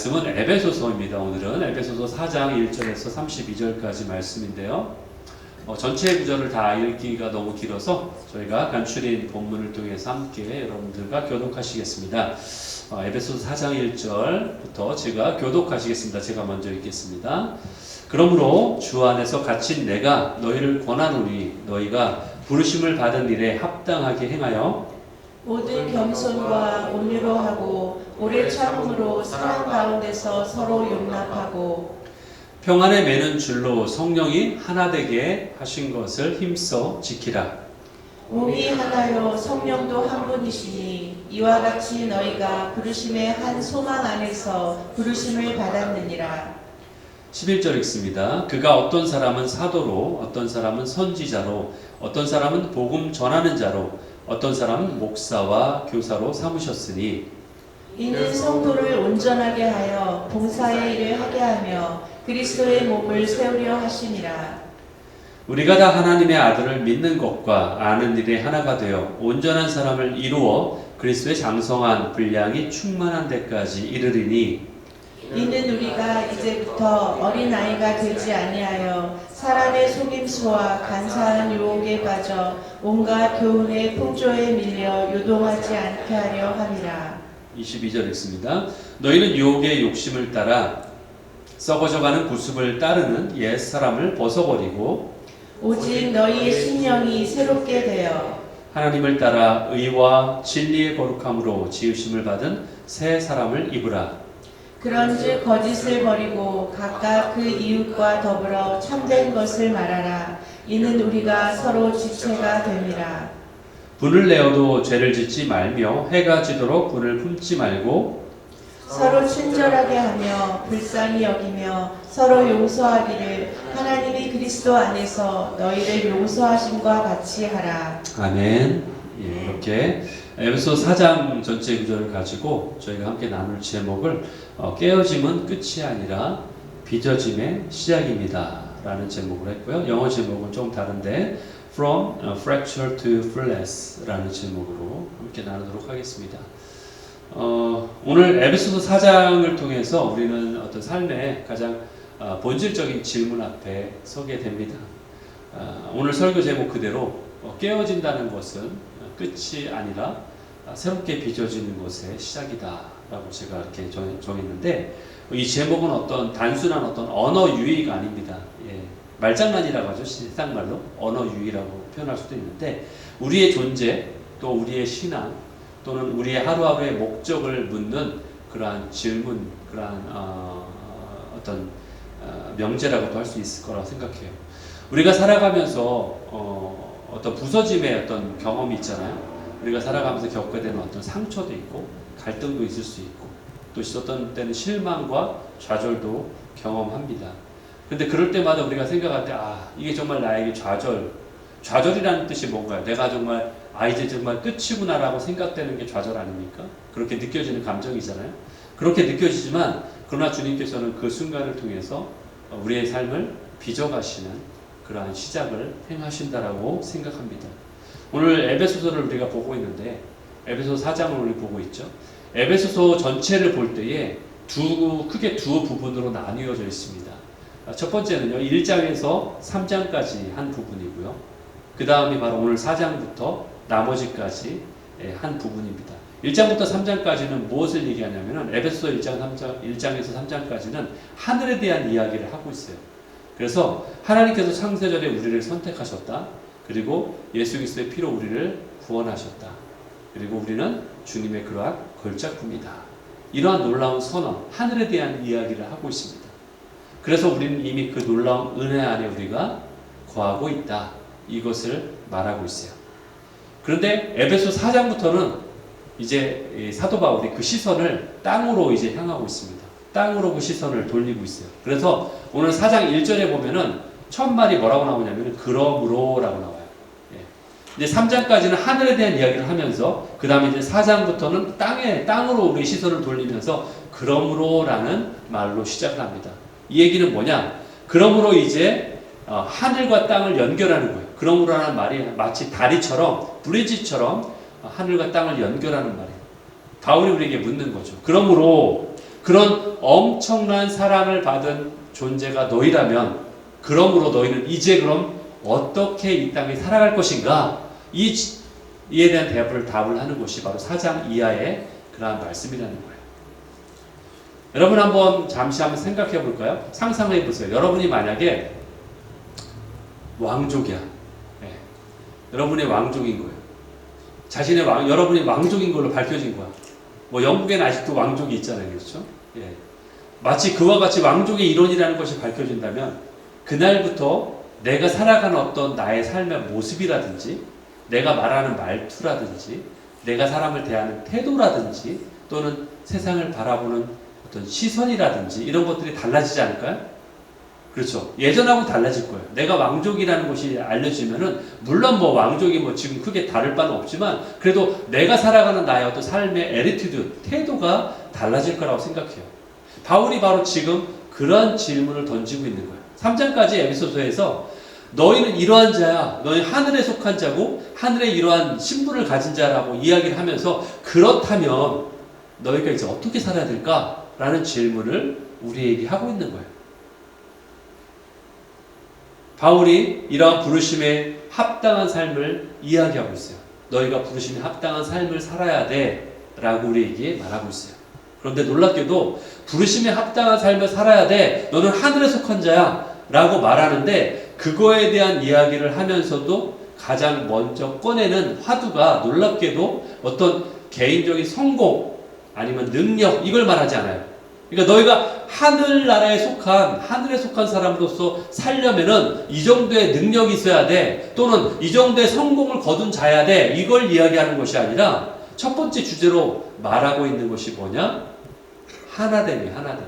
말씀은 에베소서입니다. 오늘은 에베소서 4장 1절에서 32절까지 말씀인데요. 전체 구절을 다 읽기가 너무 길어서 저희가 간추린 본문을 통해서 함께 여러분들과 교독하시겠습니다. 에베소서 4장 1절부터 제가 교독하시겠습니다. 제가 먼저 읽겠습니다. 그러므로 주 안에서 갇힌 내가 너희를 권하노니 너희가 부르심을 받은 일에 합당하게 행하여 모든 겸손과 온유로 하고 오래 참음으로 사랑 가운데서 서로 용납하고 평안에 매는 줄로 성령이 하나 되게 하신 것을 힘써 지키라. 몸이 하나요 성령도 한 분이시니 이와 같이 너희가 부르심의 한 소망 안에서 부르심을 받았느니라. 11절 읽습니다. 그가 어떤 사람은 사도로, 어떤 사람은 선지자로, 어떤 사람은 복음 전하는 자로, 어떤 사람은 목사와 교사로 삼으셨으니 이는 성도를 온전하게 하여 봉사의 일을 하게 하며 그리스도의 몸을 세우려 하심이라. 우리가 다 하나님의 아들을 믿는 것과 아는 일에 하나가 되어 온전한 사람을 이루어 그리스도의 장성한 분량이 충만한 데까지 이르리니 이는 우리가 이제부터 어린아이가 되지 아니하여 사람의 속임수와 간사한 유혹에 빠져 온갖 교훈의 풍조에 밀려 요동하지 않게 하려 함이라. 22절 읽습니다. 너희는 유혹의 욕심을 따라 썩어져가는 구습을 따르는 옛 사람을 벗어버리고 오직 너희의 심령이 새롭게 되어 하나님을 따라 의와 진리의 거룩함으로 지으심을 받은 새 사람을 입으라. 그런즉 거짓을 버리고 각각 그 이웃과 더불어 참된 것을 말하라. 이는 우리가 서로 지체가 됨이라. 분을 내어도 죄를 짓지 말며 해가 지도록 분을 품지 말고 서로 친절하게 하며 불쌍히 여기며 서로 용서하기를 하나님이 그리스도 안에서 너희를 용서하심과 같이 하라. 아멘. 예, 이렇게 에베소 4장 전체 구절을 가지고 저희가 함께 나눌 제목을 깨어짐은 끝이 아니라 빚어짐의 시작입니다 라는 제목을 했고요. 영어 제목은 좀 다른데 From Fracture to Fullness 라는 제목으로 함께 나누도록 하겠습니다. 오늘 에베소서 4장을 통해서 우리는 어떤 삶의 가장 본질적인 질문 앞에 서게 됩니다. 오늘 설교 제목 그대로 깨어진다는 것은 끝이 아니라 새롭게 빚어지는 것의 시작이다 라고 제가 이렇게 정했는데 이 제목은 어떤 단순한 어떤 언어 유희가 아닙니다. 예, 말장난이라고 하죠. 세상말로 언어 유희라고 표현할 수도 있는데 우리의 존재 또 우리의 신앙 또는 우리의 하루하루의 목적을 묻는 그러한 질문, 그러한 어떤 명제라고도 할 수 있을 거라고 생각해요. 우리가 살아가면서 어떤 부서짐의 어떤 경험이 있잖아요. 우리가 살아가면서 겪게 되는 어떤 상처도 있고 갈등도 있을 수 있고 또 어떤 때는 실망과 좌절도 경험합니다. 근데 그럴 때마다 우리가 생각할 때 이게 정말 나에게 좌절이라는 뜻이 뭔가요? 내가 정말 이제 정말 끝이구나라고 생각되는 게 좌절 아닙니까? 그렇게 느껴지는 감정이잖아요. 그렇게 느껴지지만 그러나 주님께서는 그 순간을 통해서 우리의 삶을 빚어가시는 그러한 시작을 행하신다라고 생각합니다. 오늘 에베소서를 우리가 보고 있는데 에베소 4장을 우리 보고 있죠. 에베소서 전체를 볼 때에 크게 두 부분으로 나뉘어져 있습니다. 첫 번째는요, 1장에서 3장까지 한 부분이고요. 그 다음이 바로 오늘 4장부터 나머지까지 한 부분입니다. 1장부터 3장까지는 무엇을 얘기하냐면 에베소서 1장에서 3장까지는 하늘에 대한 이야기를 하고 있어요. 그래서 하나님께서 창세전에 우리를 선택하셨다. 그리고 예수 그리스도의 피로 우리를 구원하셨다. 그리고 우리는 주님의 그러한 걸작품이다. 이러한 놀라운 선언, 하늘에 대한 이야기를 하고 있습니다. 그래서 우리는 이미 그 놀라운 은혜 안에 우리가 거하고 있다. 이것을 말하고 있어요. 그런데 에베소 4장부터는 이제 사도 바울이 그 시선을 땅으로 이제 향하고 있습니다. 땅으로 그 시선을 돌리고 있어요. 그래서 오늘 4장 1절에 보면은 첫 말이 뭐라고 나오냐면 그러므로라고 나와요. 예. 이제 3장까지는 하늘에 대한 이야기를 하면서 그 다음에 이제 4장부터는 땅으로 우리 시선을 돌리면서 그러므로라는 말로 시작을 합니다. 이 얘기는 뭐냐? 그러므로 이제 하늘과 땅을 연결하는 거예요. 그러므로라는 말이 마치 다리처럼 브리지처럼 하늘과 땅을 연결하는 말이에요. 바울이 우리에게 묻는 거죠. 그러므로 그런 엄청난 사랑을 받은 존재가 너희라면, 그러므로 너희는 이제 그럼 어떻게 이 땅에 살아갈 것인가? 이에 대한 답을 하는 것이 바로 4장 이하의 그러한 말씀이라는 거예요. 여러분 잠시 한번 생각해 볼까요? 상상해 보세요. 여러분이 만약에 왕족이야. 네. 여러분의 왕족인 거예요. 여러분이 왕족인 걸로 밝혀진 거야. 뭐 영국에는 아직도 왕족이 있잖아요. 그렇죠? 예. 마치 그와 같이 왕족의 일원이라는 것이 밝혀진다면 그날부터 내가 살아가는 어떤 나의 삶의 모습이라든지 내가 말하는 말투라든지 내가 사람을 대하는 태도라든지 또는 세상을 바라보는 어떤 시선이라든지 이런 것들이 달라지지 않을까요? 그렇죠. 예전하고 달라질 거예요. 내가 왕족이라는 것이 알려지면은 물론 뭐 왕족이 뭐 지금 크게 다를 바는 없지만 그래도 내가 살아가는 나의 어떤 삶의 에티튜드, 태도가 달라질 거라고 생각해요. 바울이 바로 지금 그런 질문을 던지고 있는 거예요. 3장까지 에베소서에서 너희는 이러한 자야, 너희 하늘에 속한 자고 하늘에 이러한 신분을 가진 자라고 이야기를 하면서 그렇다면 너희가 이제 어떻게 살아야 될까라는 질문을 우리에게 하고 있는 거예요. 바울이 이러한 부르심에 합당한 삶을 이야기하고 있어요. 너희가 부르심에 합당한 삶을 살아야 돼 라고 우리에게 말하고 있어요. 그런데 놀랍게도 부르심에 합당한 삶을 살아야 돼, 너는 하늘에 속한 자야 라고 말하는데 그거에 대한 이야기를 하면서도 가장 먼저 꺼내는 화두가 놀랍게도 어떤 개인적인 성공 아니면 능력, 이걸 말하지 않아요. 그러니까 너희가 하늘에 속한 사람으로서 살려면은 이 정도의 능력이 있어야 돼, 또는 이 정도의 성공을 거둔 자야 돼, 이걸 이야기하는 것이 아니라 첫 번째 주제로 말하고 있는 것이 뭐냐? 하나됨이에요. 하나됨.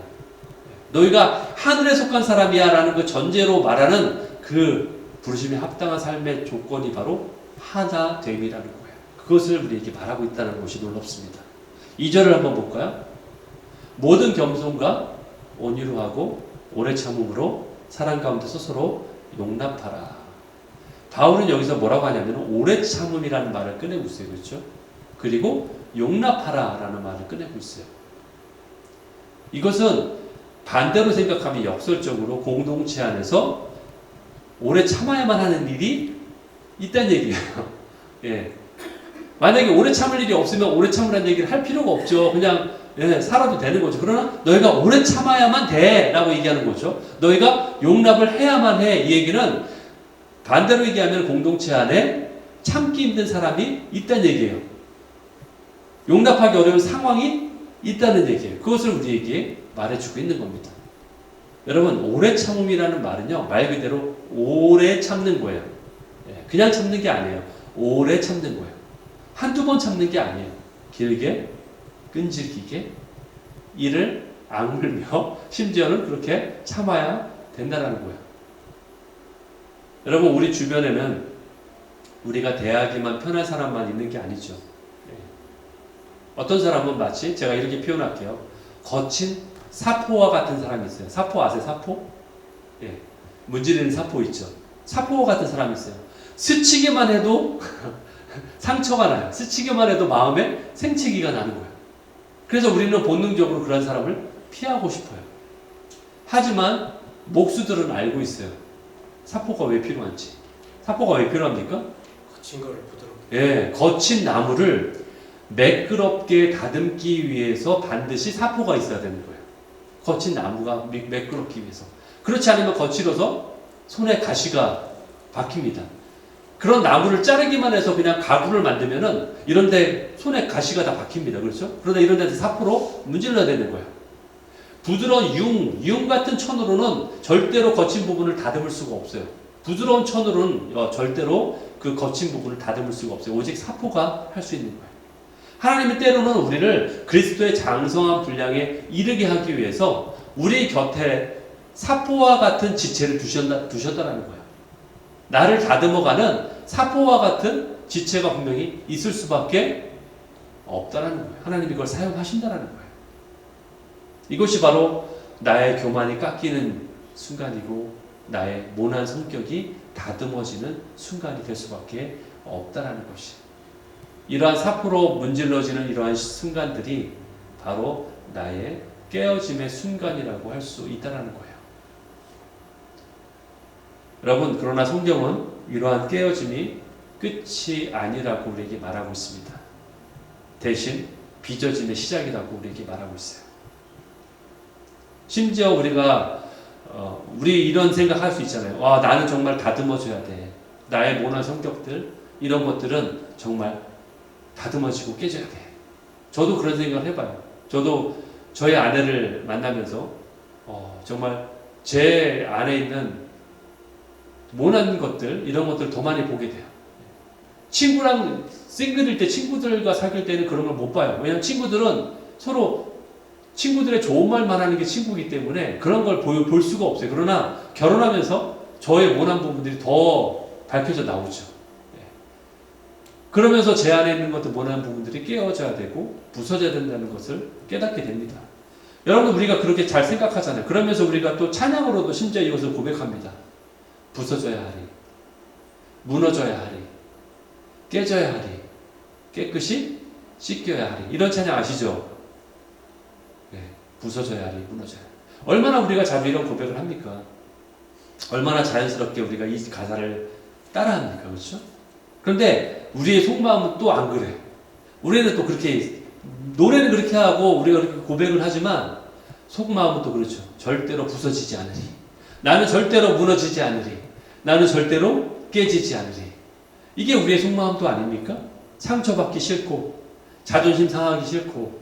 너희가 하늘에 속한 사람이야 라는 그 전제로 말하는 그 부르심에 합당한 삶의 조건이 바로 하나됨이라는 거예요. 그것을 우리에게 말하고 있다는 것이 놀랍습니다. 2절을 한번 볼까요? 모든 겸손과 온유로 하고 오래 참음으로 사랑 가운데 스스로 용납하라. 바울은 여기서 뭐라고 하냐면 오래 참음이라는 말을 꺼내고 있어요. 그렇죠? 그리고 용납하라 라는 말을 꺼내고 있어요. 이것은 반대로 생각하면 역설적으로 공동체 안에서 오래 참아야만 하는 일이 있다는 얘기예요. 예. 만약에 오래 참을 일이 없으면 오래 참으라는 얘기를 할 필요가 없죠. 그냥 살아도 되는 거죠. 그러나 너희가 오래 참아야만 돼 라고 얘기하는 거죠. 너희가 용납을 해야만 해. 이 얘기는 반대로 얘기하면 공동체 안에 참기 힘든 사람이 있다는 얘기예요. 용납하기 어려운 상황이 있다는 얘기예요. 그것을 우리에게 말해주고 있는 겁니다. 여러분, 오래 참음이라는 말은요, 말 그대로 오래 참는 거예요. 그냥 참는 게 아니에요. 오래 참는 거예요. 한두 번 참는 게 아니에요. 길게, 끈질기게, 이를 악물며 심지어는 그렇게 참아야 된다는 거예요. 여러분, 우리 주변에는 우리가 대하기만 편한 사람만 있는 게 아니죠. 어떤 사람은 마치 제가 이렇게 표현할게요. 거친 사포와 같은 사람이 있어요. 사포 아세요? 사포? 예. 문지르는 사포 있죠. 사포와 같은 사람이 있어요. 스치기만 해도 상처가 나요. 스치기만 해도 마음에 생채기가 나는 거예요. 그래서 우리는 본능적으로 그런 사람을 피하고 싶어요. 하지만 목수들은 알고 있어요. 사포가 왜 필요한지. 사포가 왜 필요합니까? 거친 거를 부드럽게. 예, 거친 나무를 매끄럽게 다듬기 위해서 반드시 사포가 있어야 되는 거예요. 거친 나무가 매끄럽기 위해서. 그렇지 않으면 거칠어서 손에 가시가 박힙니다. 그런 나무를 자르기만 해서 그냥 가구를 만들면은 이런데 손에 가시가 다 박힙니다. 그렇죠? 그러다 이런 데서 사포로 문질러야 되는 거예요. 부드러운 융 같은 천으로는 절대로 거친 부분을 다듬을 수가 없어요. 부드러운 천으로는 절대로 그 거친 부분을 다듬을 수가 없어요. 오직 사포가 할 수 있는 거예요. 하나님은 때로는 우리를 그리스도의 장성한 분량에 이르게 하기 위해서 우리 곁에 사포와 같은 지체를 두셨다는 거예요. 나를 다듬어가는 사포와 같은 지체가 분명히 있을 수밖에 없다는 거예요. 하나님이 그걸 사용하신다는 거예요. 이것이 바로 나의 교만이 깎이는 순간이고 나의 모난 성격이 다듬어지는 순간이 될 수밖에 없다는 것이. 이러한 사포로 문질러지는 이러한 순간들이 바로 나의 깨어짐의 순간이라고 할 수 있다는 거예요. 여러분, 그러나 성경은 이러한 깨어짐이 끝이 아니라고 우리에게 말하고 있습니다. 대신 빚어짐의 시작이라고 우리에게 말하고 있어요. 심지어 우리가 우리 이런 생각할 수 있잖아요. 와, 나는 정말 다듬어줘야 돼. 나의 모난 성격들, 이런 것들은 정말 다듬어지고 깨져야 돼. 저도 그런 생각을 해봐요. 저도 저희 아내를 만나면서 정말 제 안에 있는 모난 것들, 이런 것들을 더 많이 보게 돼요. 친구랑 싱글일 때, 친구들과 사귈 때는 그런 걸 못 봐요. 왜냐하면 친구들은 서로 친구들의 좋은 말만 하는 게 친구이기 때문에 그런 걸 볼 수가 없어요. 그러나 결혼하면서 저의 모난 부분들이 더 밝혀져 나오죠. 그러면서 제 안에 있는 것도 모난 부분들이 깨어져야 되고 부서져야 된다는 것을 깨닫게 됩니다. 여러분, 우리가 그렇게 잘 생각하잖아요. 그러면서 우리가 또 찬양으로도 심지어 이것을 고백합니다. 부서져야 하리, 무너져야 하리, 깨져야 하리, 깨끗이 씻겨야 하리. 이런 찬양 아시죠? 네, 부서져야 하리, 무너져야 하리. 얼마나 우리가 자주 이런 고백을 합니까? 얼마나 자연스럽게 우리가 이 가사를 따라합니까? 그렇죠? 그런데 우리의 속마음은 또 안 그래요. 우리는 또 그렇게, 노래는 그렇게 하고 우리가 그렇게 고백을 하지만 속마음은 또 그렇죠. 절대로 부서지지 않으리. 나는 절대로 무너지지 않으리. 나는 절대로 깨지지 않으리. 이게 우리의 속마음도 아닙니까? 상처받기 싫고, 자존심 상하기 싫고,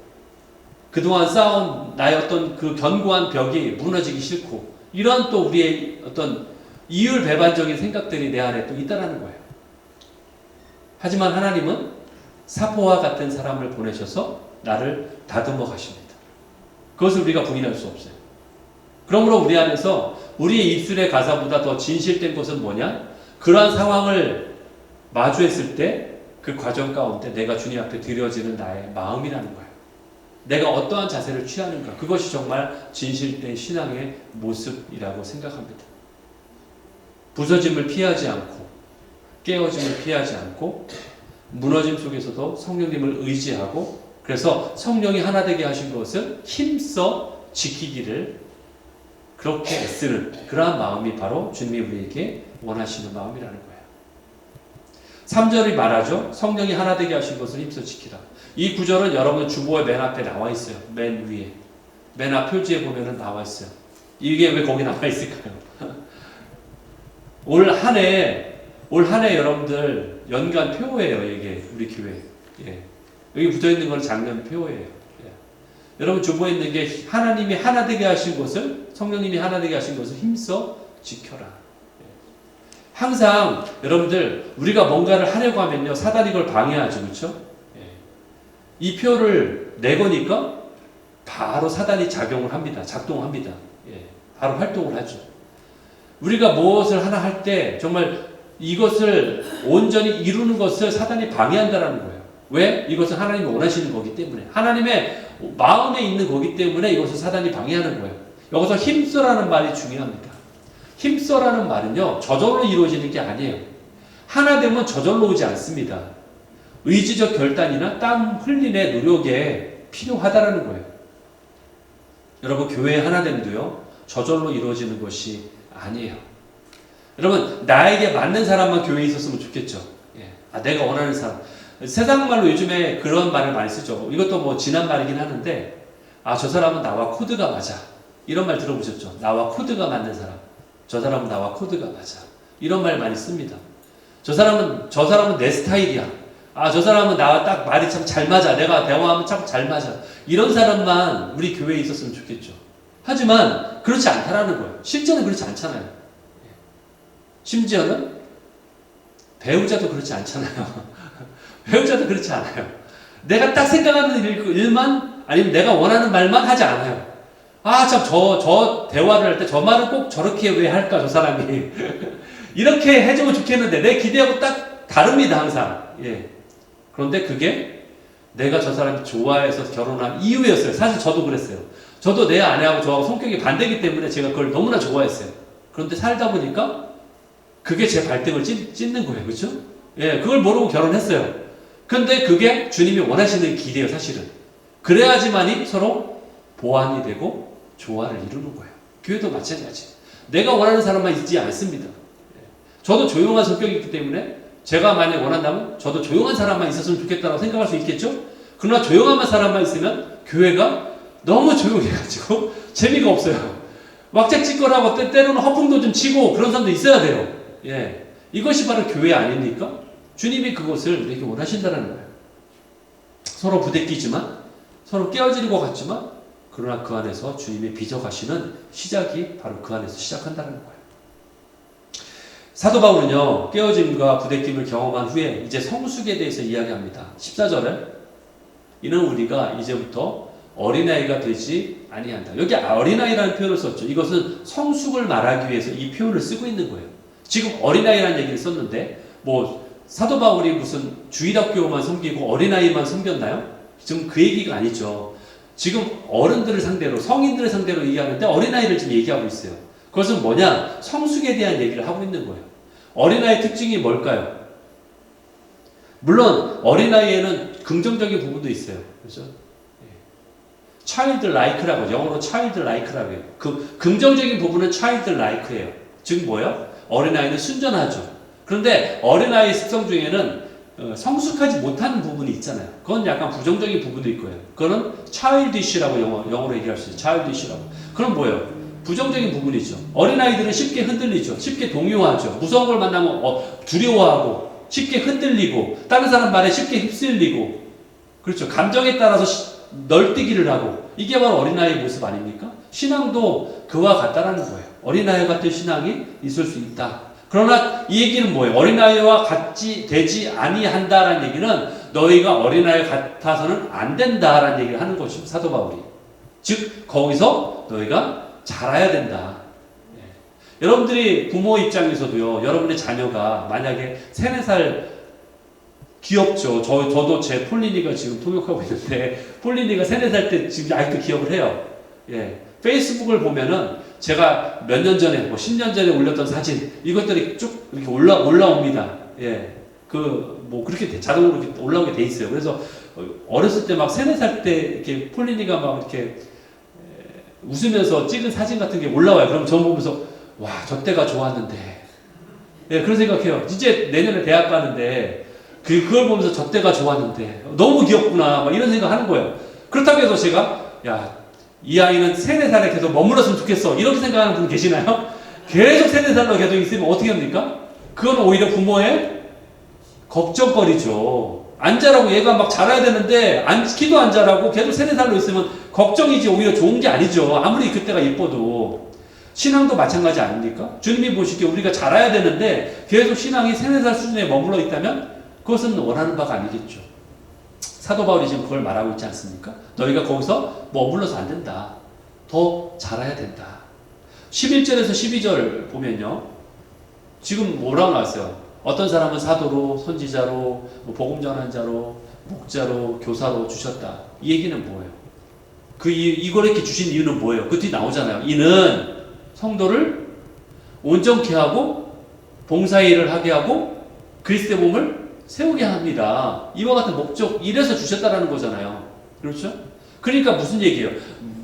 그동안 쌓은 나의 어떤 그 견고한 벽이 무너지기 싫고, 이런 또 우리의 어떤 이율배반적인 생각들이 내 안에 또 있다라는 거예요. 하지만 하나님은 사포와 같은 사람을 보내셔서 나를 다듬어 가십니다. 그것을 우리가 부인할 수 없어요. 그러므로 우리 안에서 우리의 입술의 가사보다 더 진실된 것은 뭐냐? 그러한 상황을 마주했을 때 그 과정 가운데 내가 주님 앞에 드려지는 나의 마음이라는 거예요. 내가 어떠한 자세를 취하는가. 그것이 정말 진실된 신앙의 모습이라고 생각합니다. 부서짐을 피하지 않고, 깨어짐을 피하지 않고, 무너짐 속에서도 성령님을 의지하고, 그래서 성령이 하나 되게 하신 것을 힘써 지키기를 그렇게 애쓰는 그러한 마음이 바로 주님이 우리에게 원하시는 마음이라는 거예요. 3절이 말하죠. 성령이 하나 되게 하신 것을 힘써 지키라. 이 구절은 여러분 주보의 맨 앞에 나와 있어요. 맨 위에. 맨 앞 표지에 보면은 나와 있어요. 이게 왜 거기 나와 있을까요? 올 한 해 여러분들 연간 표예요. 이게 우리 교회. 예. 여기 붙어 있는 건 작년 표예요. 예. 여러분 주보에 있는 게 하나님이 하나 되게 하신 것을, 성령님이 하나 되게 하신 것을 힘써 지켜라. 항상 여러분들 우리가 뭔가를 하려고 하면요, 사단이 그걸 방해하죠. 그렇죠? 예. 이 표를 내거니까 바로 사단이 작용을 합니다. 작동합니다. 예. 바로 활동을 하죠. 우리가 무엇을 하나 할 때 정말 이것을 온전히 이루는 것을 사단이 방해한다라는 거예요. 왜? 이것은 하나님이 원하시는 거기 때문에, 하나님의 마음에 있는 거기 때문에 이것을 사단이 방해하는 거예요. 여기서 힘써라는 말이 중요합니다. 힘써라는 말은요, 저절로 이루어지는 게 아니에요. 하나 되면 저절로 오지 않습니다. 의지적 결단이나 땀 흘림의 노력에 필요하다라는 거예요. 여러분, 교회의 하나됨도요, 저절로 이루어지는 것이 아니에요. 여러분, 나에게 맞는 사람만 교회에 있었으면 좋겠죠. 예. 내가 원하는 사람. 세상 말로 요즘에 그런 말을 많이 쓰죠. 이것도 뭐 지난 말이긴 하는데, 저 사람은 나와 코드가 맞아. 이런 말 들어보셨죠? 나와 코드가 맞는 사람. 저 사람은 나와 코드가 맞아. 이런 말 많이 씁니다. 저 사람은 내 스타일이야. 저 사람은 나와 딱 말이 참 잘 맞아. 내가 대화하면 참 잘 맞아. 이런 사람만 우리 교회에 있었으면 좋겠죠. 하지만 그렇지 않다라는 거예요. 실제는 그렇지 않잖아요. 심지어는 배우자도 그렇지 않잖아요. 배우자도 그렇지 않아요. 내가 딱 생각하는 일만, 아니면 내가 원하는 말만 하지 않아요. 참, 저 대화를 할 때 저 말은 꼭 저렇게 왜 할까, 저 사람이. 이렇게 해주면 좋겠는데, 내 기대하고 딱 다릅니다, 항상. 예. 그런데 그게 내가 저 사람이 좋아해서 결혼한 이유였어요. 사실 저도 그랬어요. 저도 내 아내하고 저하고 성격이 반대이기 때문에 제가 그걸 너무나 좋아했어요. 그런데 살다 보니까 그게 제 발등을 찢는 거예요. 그렇죠? 예, 그걸 모르고 결혼했어요. 그런데 그게 주님이 원하시는 길이에요, 사실은. 그래야지만이 서로 보완이 되고 조화를 이루는 거예요. 교회도 마찬가지. 내가 원하는 사람만 있지 않습니다. 저도 조용한 성격이 있기 때문에 제가 만약 원한다면 저도 조용한 사람만 있었으면 좋겠다고 생각할 수 있겠죠? 그러나 조용한 사람만 있으면 교회가 너무 조용해가지고 재미가 없어요. 왁자지껄하고 때로는 허풍도 좀 치고 그런 사람도 있어야 돼요. 예, 이것이 바로 교회 아닙니까? 주님이 그것을 우리에게 원하신다는 거예요. 서로 부대끼지만 서로 깨어지는 것 같지만 그러나 그 안에서 주님의 빚어가시는 시작이 바로 그 안에서 시작한다는 거예요. 사도 바울은요, 깨어짐과 부대낌을 경험한 후에 이제 성숙에 대해서 이야기합니다. 14절에 이는 우리가 이제부터 어린아이가 되지 아니한다. 여기 어린아이라는 표현을 썼죠. 이것은 성숙을 말하기 위해서 이 표현을 쓰고 있는 거예요. 지금 어린아이라는 얘기를 썼는데 뭐 사도 바울이 무슨 주일학교만 섬기고 어린아이만 섬겼나요? 지금 그 얘기가 아니죠. 지금 어른들을 상대로, 성인들을 상대로 얘기하는데 어린아이를 지금 얘기하고 있어요. 그것은 뭐냐? 성숙에 대한 얘기를 하고 있는 거예요. 어린아이의 특징이 뭘까요? 물론 어린아이에는 긍정적인 부분도 있어요. 그렇죠? childlike라고, 영어로 childlike라고 해요. 그 긍정적인 부분은 childlike예요. 즉 뭐예요? 어린아이는 순전하죠. 그런데 어린아이의 습성 중에는 성숙하지 못하는 부분이 있잖아요. 그건 약간 부정적인 부분도 있고요. 그거는 childish라고 영어로 얘기할 수 있어요. childish라고. 그럼 뭐예요? 부정적인 부분이죠. 어린아이들은 쉽게 흔들리죠. 쉽게 동요하죠. 무서운 걸 만나면 두려워하고 쉽게 흔들리고 다른 사람 말에 쉽게 휩쓸리고 그렇죠. 감정에 따라서 널뛰기를 하고 이게 바로 어린아이의 모습 아닙니까? 신앙도 그와 같다라는 거예요. 어린아이 같은 신앙이 있을 수 있다. 그러나 이 얘기는 뭐예요? 어린아이와 같이 되지 아니한다라는 얘기는 너희가 어린아이 같아서는 안 된다라는 얘기를 하는 것이죠. 사도 바울이. 즉 거기서 너희가 자라야 된다. 예. 여러분들이 부모 입장에서도요. 여러분의 자녀가 만약에 3, 4살 귀엽죠. 저도 제 폴린이가 지금 통역하고 있는데 폴린이가 3, 4살 때 지금 아직도 기억을 해요. 예. 페이스북을 보면은 제가 몇 년 전에, 뭐 10년 전에 올렸던 사진, 이것들이 쭉 이렇게 올라옵니다. 예. 뭐 그렇게 자동으로 이렇게 올라오게 돼 있어요. 그래서 어렸을 때 막 3, 4살 때 이렇게 폴린이가 막 이렇게 웃으면서 찍은 사진 같은 게 올라와요. 그럼 저 보면서, 와, 저 때가 좋았는데. 예, 그런 생각해요. 이제 내년에 대학 가는데, 그걸 보면서 저 때가 좋았는데, 너무 귀엽구나. 막 이런 생각 하는 거예요. 그렇다고 해서 제가, 야, 이 아이는 3, 4살에 계속 머물렀으면 좋겠어. 이렇게 생각하는 분 계시나요? 계속 3, 4살로 계속 있으면 어떻게 합니까? 그건 오히려 부모의 걱정거리죠. 안 자라고 얘가 막 자라야 되는데, 키도 안 자라고 계속 3, 4살로 있으면 걱정이지 오히려 좋은 게 아니죠. 아무리 그때가 이뻐도. 신앙도 마찬가지 아닙니까? 주님이 보시기에 우리가 자라야 되는데, 계속 신앙이 3, 4살 수준에 머물러 있다면, 그것은 원하는 바가 아니겠죠. 사도 바울이 지금 그걸 말하고 있지 않습니까? 너희가 거기서 머물러서 안 된다. 더 자라야 된다. 11절에서 12절 보면요. 지금 뭐라고 나왔어요? 어떤 사람은 사도로, 선지자로, 복음 전한 자로, 목자로, 교사로 주셨다. 이 얘기는 뭐예요? 이걸 이렇게 주신 이유는 뭐예요? 그 뒤 나오잖아요. 이는 성도를 온전케 하고, 봉사일을 하게 하고, 그리스도의 몸을 세우게 합니다. 이와 같은 목적, 이래서 주셨다라는 거잖아요. 그렇죠? 그러니까 무슨 얘기예요?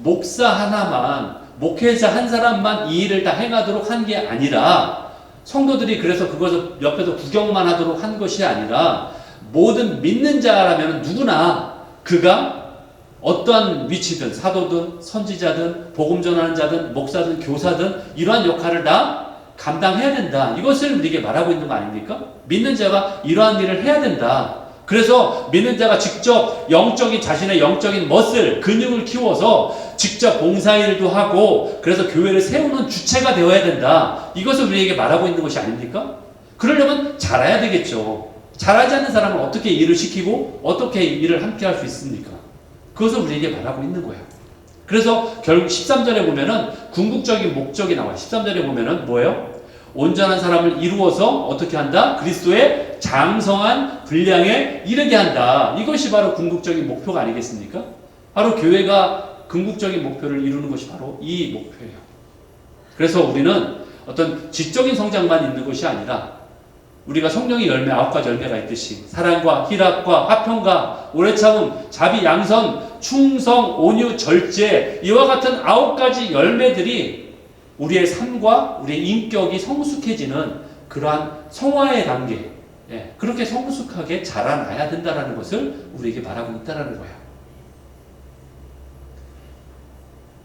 목사 하나만, 목회자 한 사람만 이 일을 다 행하도록 한 게 아니라 성도들이 그래서 그것을 옆에서 구경만 하도록 한 것이 아니라 모든 믿는 자라면 누구나 그가 어떠한 위치든 사도든 선지자든 복음 전하는 자든 목사든 교사든 이러한 역할을 다 감당해야 된다. 이것을 우리에게 말하고 있는 거 아닙니까? 믿는 자가 이러한 일을 해야 된다. 그래서 믿는 자가 직접 자신의 영적인 머슬, 근육을 키워서 직접 봉사일도 하고 그래서 교회를 세우는 주체가 되어야 된다. 이것을 우리에게 말하고 있는 것이 아닙니까? 그러려면 잘해야 되겠죠. 잘하지 않는 사람은 어떻게 일을 시키고 어떻게 일을 함께 할 수 있습니까? 그것을 우리에게 말하고 있는 거예요. 그래서 결국 13절에 보면은 궁극적인 목적이 나와요. 13절에 보면은 뭐예요? 온전한 사람을 이루어서 어떻게 한다? 그리스도의 장성한 분량에 이르게 한다. 이것이 바로 궁극적인 목표가 아니겠습니까? 바로 교회가 궁극적인 목표를 이루는 것이 바로 이 목표예요. 그래서 우리는 어떤 지적인 성장만 있는 것이 아니라 우리가 성령의 열매 9가지 열매가 있듯이 사랑과 희락과 화평과 오래 참음, 자비, 양선, 충성, 온유, 절제 이와 같은 9가지 열매들이 우리의 삶과 우리의 인격이 성숙해지는 그러한 성화의 단계, 그렇게 성숙하게 자라나야 된다는 것을 우리에게 말하고 있다는 거예요.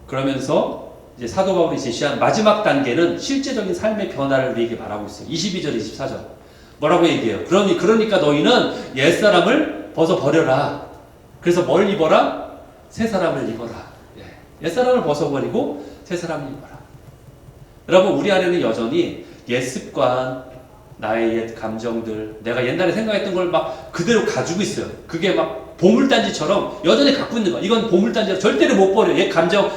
그러면서 이제 사도 바울이 제시한 마지막 단계는 실제적인 삶의 변화를 우리에게 말하고 있어요. 22절, 24절. 뭐라고 얘기해요? 그러니까 너희는 옛사람을 벗어버려라. 그래서 뭘 입어라? 새 사람을 입어라. 옛사람을 벗어버리고 새 사람을 입어라. 여러분, 우리 안에는 여전히 옛 습관, 나의 옛 감정들, 내가 옛날에 생각했던 걸 막 그대로 가지고 있어요. 그게 막 보물단지처럼 여전히 갖고 있는 거야. 이건 보물단지라 절대로 못 버려. 옛 감정,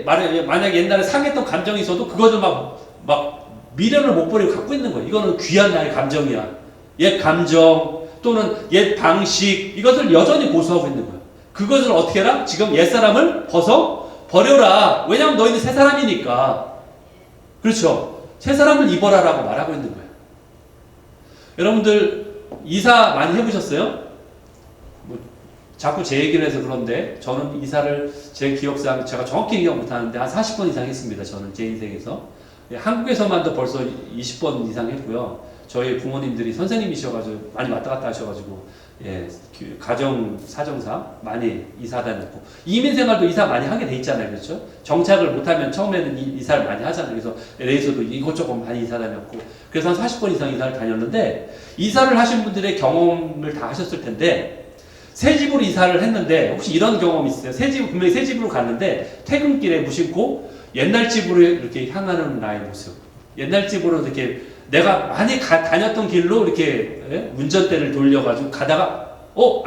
만약에 옛날에 상했던 감정이 있어도 그것을 막 미련을 못 버리고 갖고 있는 거야. 이거는 귀한 나의 감정이야. 옛 감정 또는 옛 방식, 이것을 여전히 고수하고 있는 거야. 그것을 어떻게 해라? 지금 옛사람을 벗어 버려라. 왜냐하면 너희는 새 사람이니까. 그렇죠? 새 사람을 입어라라고 말하고 있는 거예요. 여러분들 이사 많이 해보셨어요? 자꾸 제 얘기를 해서 그런데 저는 이사를 제 기억상 제가 정확히 기억 못하는데 한 40번 이상 했습니다. 저는 제 인생에서. 한국에서만도 벌써 20번 이상 했고요. 저희 부모님들이 선생님이셔가지고 많이 왔다 갔다 하셔가지고 가정 사정상 많이 이사 다녔고 이민생활도 이사 많이 하게 돼 있잖아요. 그렇죠? 정착을 못하면 처음에는 이사를 많이 하잖아요. 그래서 LA에서도 이곳저곳 많이 이사 다녔고 그래서 한 40번 이상 이사를 다녔는데 이사를 하신 분들의 경험을 다 하셨을 텐데 새 집으로 이사를 했는데 혹시 이런 경험 있으세요? 분명히 새 집으로 갔는데 퇴근길에 무심코 옛날 집으로 이렇게 향하는 나의 모습. 옛날 집으로 이렇게 내가 많이 다녔던 길로 이렇게 운전대를 돌려가지고 가다가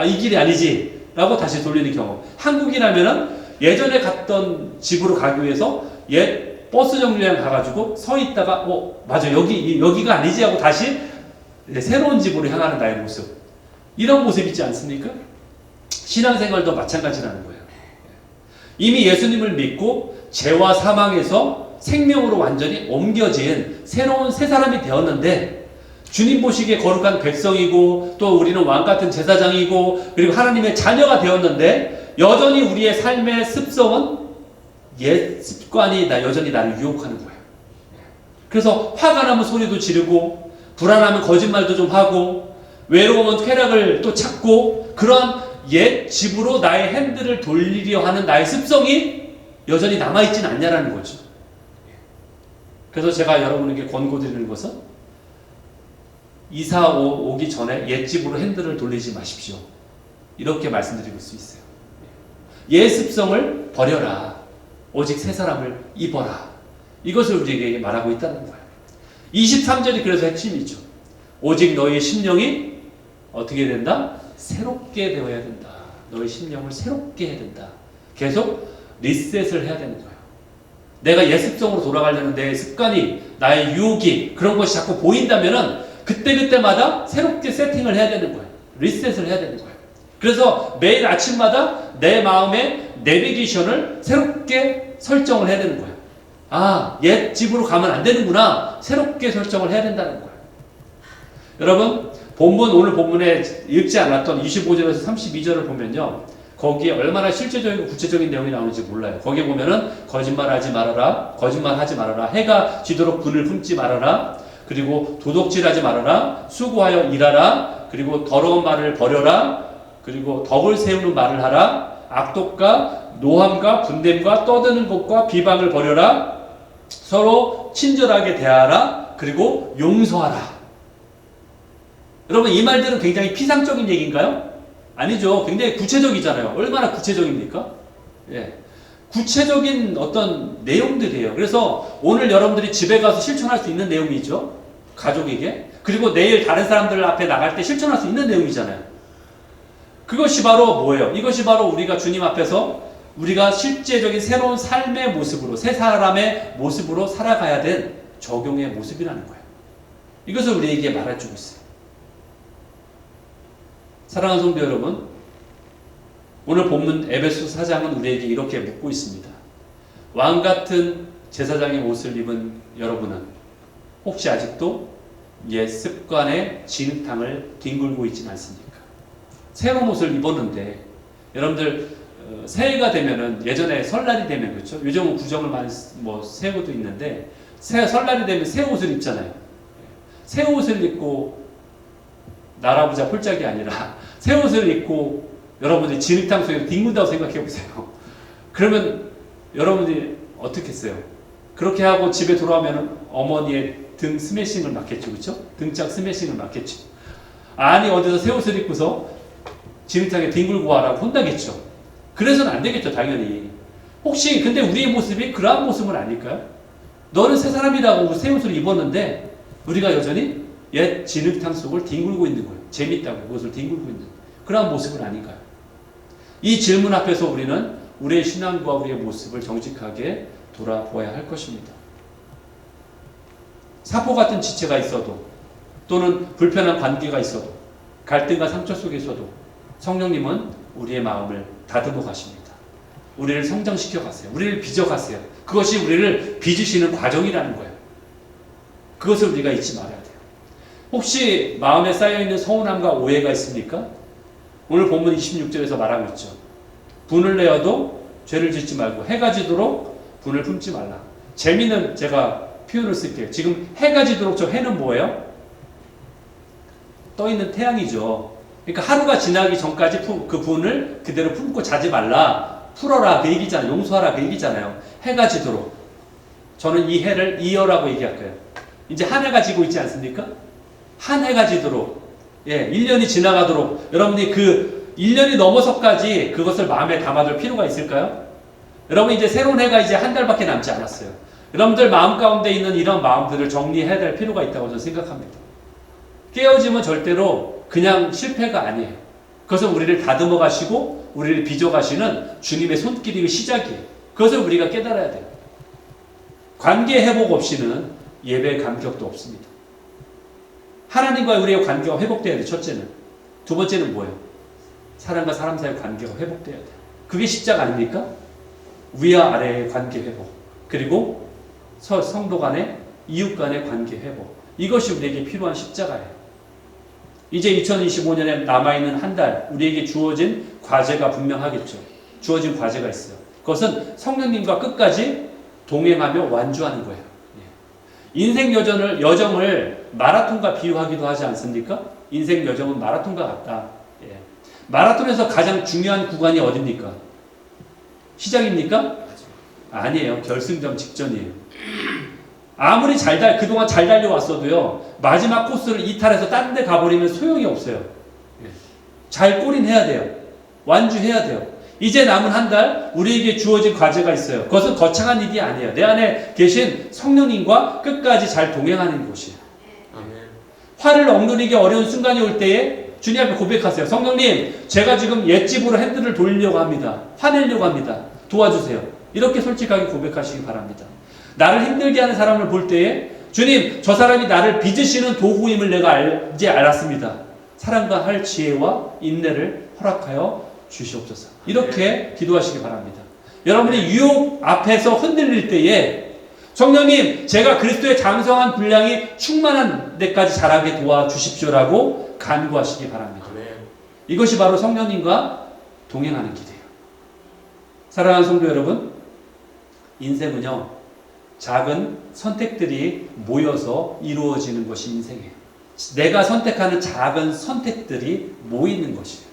이 길이 아니지 라고 다시 돌리는 경험. 한국이라면은 예전에 갔던 집으로 가기 위해서 옛 버스 정류장 가가지고 서 있다가 맞아 여기가 아니지 하고 다시 새로운 집으로 향하는 나의 모습. 이런 모습 있지 않습니까? 신앙생활도 마찬가지라는 거예요. 이미 예수님을 믿고 죄와 사망에서 생명으로 완전히 옮겨진 새로운 새 사람이 되었는데 주님 보시기에 거룩한 백성이고 또 우리는 왕같은 제사장이고 그리고 하나님의 자녀가 되었는데 여전히 우리의 삶의 습성은 옛 습관이 여전히 나를 유혹하는 거예요. 그래서 화가 나면 소리도 지르고 불안하면 거짓말도 좀 하고 외로우면 쾌락을 또 찾고 그런 옛 집으로 나의 핸들을 돌리려 하는 나의 습성이 여전히 남아있진 않냐라는 거죠. 그래서 제가 여러분에게 권고드리는 것은 이사 오기 전에 옛 집으로 핸들을 돌리지 마십시오. 이렇게 말씀드리고 수 있어요. 옛 습성을 버려라. 오직 새 사람을 입어라. 이것을 우리에게 말하고 있다는 거예요. 23절이 그래서 핵심이죠. 오직 너희의 심령이 어떻게 된다? 새롭게 되어야 된다. 너희 심령을 새롭게 해야 된다. 계속 리셋을 해야 되는 거예요. 내가 옛 습성으로 돌아가려는 내 습관이, 나의 유혹이 그런 것이 자꾸 보인다면은 그때마다 새롭게 세팅을 해야 되는 거예요. 리셋을 해야 되는 거예요. 그래서 매일 아침마다 내 마음의 내비게이션을 새롭게 설정을 해야 되는 거예요. 옛 집으로 가면 안 되는구나. 새롭게 설정을 해야 된다는 거예요. 여러분, 오늘 본문에 읽지 않았던 25절에서 32절을 보면요. 거기에 얼마나 실제적이고 구체적인 내용이 나오는지 몰라요. 거기에 보면은 거짓말하지 말아라. 거짓말하지 말아라. 해가 지도록 분을 품지 말아라. 그리고 도둑질하지 말아라. 수고하여 일하라. 그리고 더러운 말을 버려라. 그리고 덕을 세우는 말을 하라. 악독과 노함과 분냄과 떠드는 것과 비방을 버려라. 서로 친절하게 대하라. 그리고 용서하라. 여러분, 이 말들은 굉장히 피상적인 얘기인가요? 아니죠. 굉장히 구체적이잖아요. 얼마나 구체적입니까? 구체적인 어떤 내용들이에요. 그래서 오늘 여러분들이 집에 가서 실천할 수 있는 내용이죠. 가족에게. 그리고 내일 다른 사람들 앞에 나갈 때 실천할 수 있는 내용이잖아요. 그것이 바로 뭐예요? 이것이 바로 우리가 주님 앞에서 우리가 실제적인 새로운 삶의 모습으로, 새 사람의 모습으로 살아가야 된 적용의 모습이라는 거예요. 이것을 우리에게 말해주고 있어요. 사랑하는 성도 여러분, 오늘 본문 에베소 4장은 우리에게 이렇게 묻고 있습니다. 왕같은 제사장의 옷을 입은 여러분은 혹시 아직도 옛 습관의 진흙탕을 뒹굴고 있지는 않습니까? 새로운 옷을 입었는데 여러분들 새해가 되면은 예전에 설날이 되면 그렇죠. 요즘은 구정을 많이 뭐 세우도 있는데 설날이 되면 새 옷을 입잖아요. 새 옷을 입고 나라부자 폴짝이 아니라 새 옷을 입고 여러분들이 진흙탕 속에 뒹군다고 생각해 보세요. 그러면 여러분들이 어떻게 했어요? 그렇게 하고 집에 돌아오면 어머니의 등 스매싱을 맞겠죠, 그렇죠? 등짝 스매싱을 맞겠죠. 아니 어디서 새 옷을 입고서 진흙탕에 뒹굴고 와라고 혼나겠죠. 그래서는 안 되겠죠, 당연히. 혹시 근데 우리의 모습이 그러한 모습은 아닐까요? 너는 새 사람이라고 새 옷을 입었는데 우리가 여전히 옛 진흙탕 속을 뒹굴고 있는 거예요. 재밌다고 그것을 뒹굴고 있는 그러한 모습은 아닌가요? 이 질문 앞에서 우리는 우리의 신앙과 우리의 모습을 정직하게 돌아보아야 할 것입니다. 사포 같은 지체가 있어도 또는 불편한 관계가 있어도 갈등과 상처 속에 있어도 성령님은 우리의 마음을 다듬어 가십니다. 우리를 성장시켜 가세요. 우리를 빚어 가세요. 그것이 우리를 빚으시는 과정이라는 거예요. 그것을 우리가 잊지 말아야 돼요. 혹시 마음에 쌓여있는 서운함과 오해가 있습니까? 오늘 본문 26절에서 말하고 있죠. 분을 내어도 죄를 짓지 말고 해가 지도록 분을 품지 말라. 재미는 제가 표현을 쓸게요. 지금 해가 지도록 저 해는 뭐예요? 떠있는 태양이죠. 그러니까 하루가 지나기 전까지 그 분을 그대로 품고 자지 말라. 풀어라 그 얘기잖아요. 용서하라 그 얘기잖아요. 해가 지도록. 저는 이 해를 이어라고 얘기할 거예요. 이제 한 해가 지고 있지 않습니까? 한 해가 지도록. 예, 1년이 지나가도록. 여러분이 그 1년이 넘어서까지 그것을 마음에 담아둘 필요가 있을까요? 여러분 이제 새로운 해가 이제 한 달밖에 남지 않았어요. 여러분들 마음 가운데 있는 이런 마음들을 정리해야 될 필요가 있다고 저는 생각합니다. 깨어짐은 절대로 그냥 실패가 아니에요. 그것은 우리를 다듬어 가시고 우리를 빚어 가시는 주님의 손길이 시작이에요. 그것을 우리가 깨달아야 돼요. 관계 회복 없이는 예배 감격도 없습니다. 하나님과 우리의 관계가 회복돼야 돼요. 첫째는. 두 번째는 뭐예요? 사람과 사람 사이의 관계가 회복돼야 돼요. 그게 십자가 아닙니까? 위와 아래의 관계 회복. 그리고 성도 간의 이웃 간의 관계 회복. 이것이 우리에게 필요한 십자가예요. 이제 2025년에 남아있는 한 달 우리에게 주어진 과제가 분명하겠죠. 주어진 과제가 있어요. 그것은 성령님과 끝까지 동행하며 완주하는 거예요. 인생 여정을 마라톤과 비유하기도 하지 않습니까? 인생 여정은 마라톤과 같다. 예. 마라톤에서 가장 중요한 구간이 어딥니까? 시작입니까? 아니에요. 결승점 직전이에요. 아무리 그동안 잘 달려왔어도요, 마지막 코스를 이탈해서 딴 데 가버리면 소용이 없어요. 예. 잘 골인해야 돼요. 완주해야 돼요. 이제 남은 한 달 우리에게 주어진 과제가 있어요. 그것은 거창한 일이 아니에요. 내 안에 계신 성령님과 끝까지 잘 동행하는 곳이에요. 화를 억누르기 어려운 순간이 올 때에 주님 앞에 고백하세요. 성령님, 제가 지금 옛집으로 핸들을 돌리려고 합니다. 화내려고 합니다. 도와주세요. 이렇게 솔직하게 고백하시기 바랍니다. 나를 힘들게 하는 사람을 볼 때에 주님, 저 사람이 나를 빚으시는 도구임을 내가 이제 알았습니다. 사랑과 할 지혜와 인내를 허락하여 주시옵소서. 이렇게 기도하시기 바랍니다. 여러분이 유혹 앞에서 흔들릴 때에 성령님, 제가 그리스도의 장성한 분량이 충만한 데까지 자라게 도와주십시오라고 간구하시기 바랍니다. 이것이 바로 성령님과 동행하는 길이에요. 사랑하는 성도 여러분, 인생은요, 작은 선택들이 모여서 이루어지는 것이 인생이에요. 내가 선택하는 작은 선택들이 모이는 것이에요.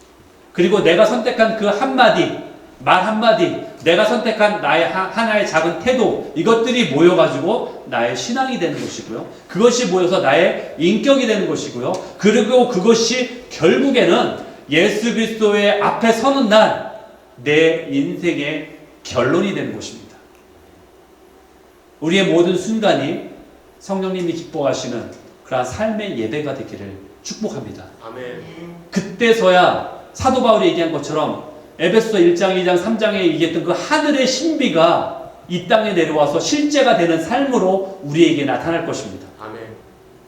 그리고 내가 선택한 그 한마디, 말 한마디, 내가 선택한 나의 하나의 작은 태도, 이것들이 모여가지고 나의 신앙이 되는 것이고요. 그것이 모여서 나의 인격이 되는 것이고요. 그리고 그것이 결국에는 예수 그리스도의 앞에 서는 날 내 인생의 결론이 되는 것입니다. 우리의 모든 순간이 성령님이 기뻐하시는 그러한 삶의 예배가 되기를 축복합니다. 아멘. 그때서야 사도 바울이 얘기한 것처럼 에베소서 1장, 2장, 3장에 얘기했던 그 하늘의 신비가 이 땅에 내려와서 실제가 되는 삶으로 우리에게 나타날 것입니다. 아멘.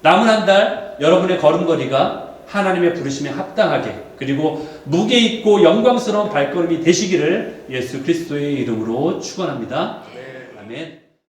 남은 한 달 여러분의 걸음걸이가 하나님의 부르심에 합당하게 그리고 무게 있고 영광스러운 발걸음이 되시기를 예수 그리스도의 이름으로 축원합니다. 아멘. 아멘.